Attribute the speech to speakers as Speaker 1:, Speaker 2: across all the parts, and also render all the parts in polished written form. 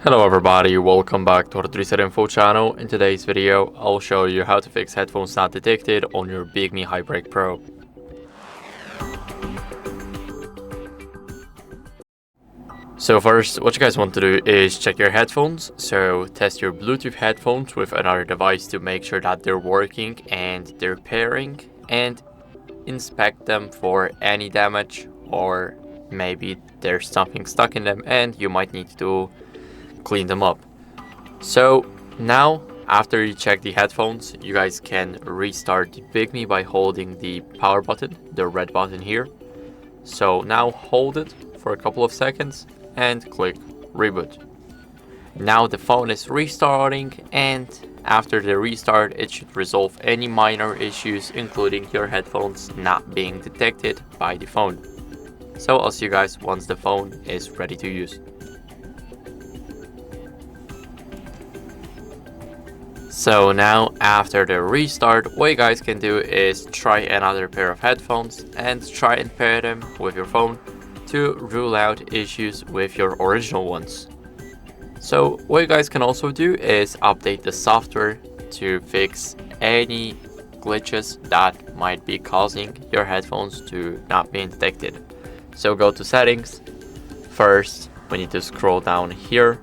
Speaker 1: Hello everybody, welcome back to HardReset.Info channel. In today's video, I'll show you how to fix headphones not detected on your BIGME HiBreak Pro. So first, what you guys want to do is check your headphones. So test your Bluetooth headphones with another device to make sure that they're working and they're pairing, and inspect them for any damage, or maybe there's something stuck in them and you might need to clean them up. So now, after you check the headphones, you guys can restart the BIGME by holding the power button, the red button here. So now hold it for a couple of seconds and click reboot. Now the phone is restarting, and after the restart it should resolve any minor issues, including your headphones not being detected by the phone. So I'll see you guys once the phone is ready to use. So now, after the restart, what you guys can do is try another pair of headphones and try and pair them with your phone to rule out issues with your original ones. So what you guys can also do is update the software to fix any glitches that might be causing your headphones to not be detected. So go to settings. First, we need to scroll down here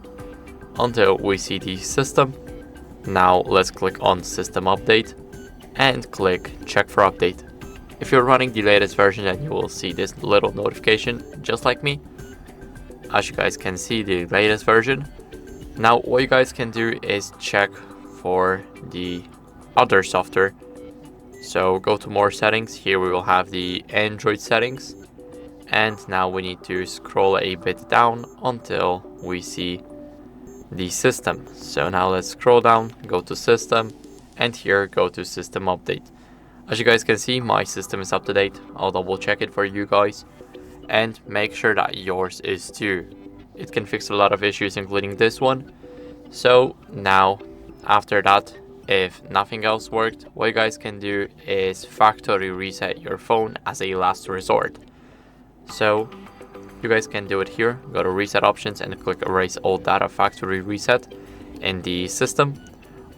Speaker 1: until we see the system. Now let's click on System Update and click Check for Update. If you're running the latest version, then you will see this little notification just like me. As you guys can see, the latest version. Now what you guys can do is check for the other software. So go to More Settings. Here we will have the Android settings, and now we need to scroll a bit down until we see the system. So now let's scroll down, go to System, and here go to System Update. As you guys can see, my system is up to date. I'll double check it for you guys and make sure that yours is too. It can fix a lot of issues, including this one. So now, after that, if nothing else worked, what you guys can do is factory reset your phone as a last resort. So you guys can do it here. Go to Reset Options and click Erase All Data Factory Reset in the system.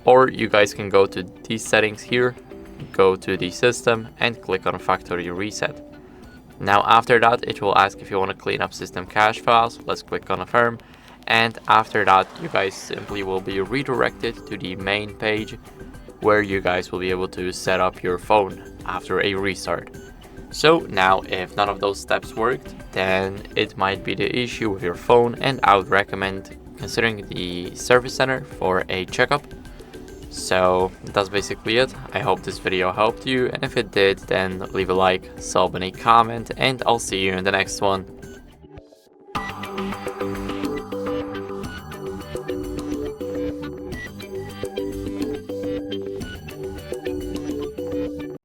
Speaker 1: Or you guys can go to these settings here, go to the system and click on Factory Reset. Now after that, it will ask if you want to clean up system cache files. Let's click on Affirm. And after that, you guys simply will be redirected to the main page where you guys will be able to set up your phone after a restart. So now, if none of those steps worked, then it might be the issue with your phone, and I would recommend considering the service center for a checkup. So that's basically it. I hope this video helped you, and if it did, then leave a like, sub, and a comment, and I'll see you in the next one.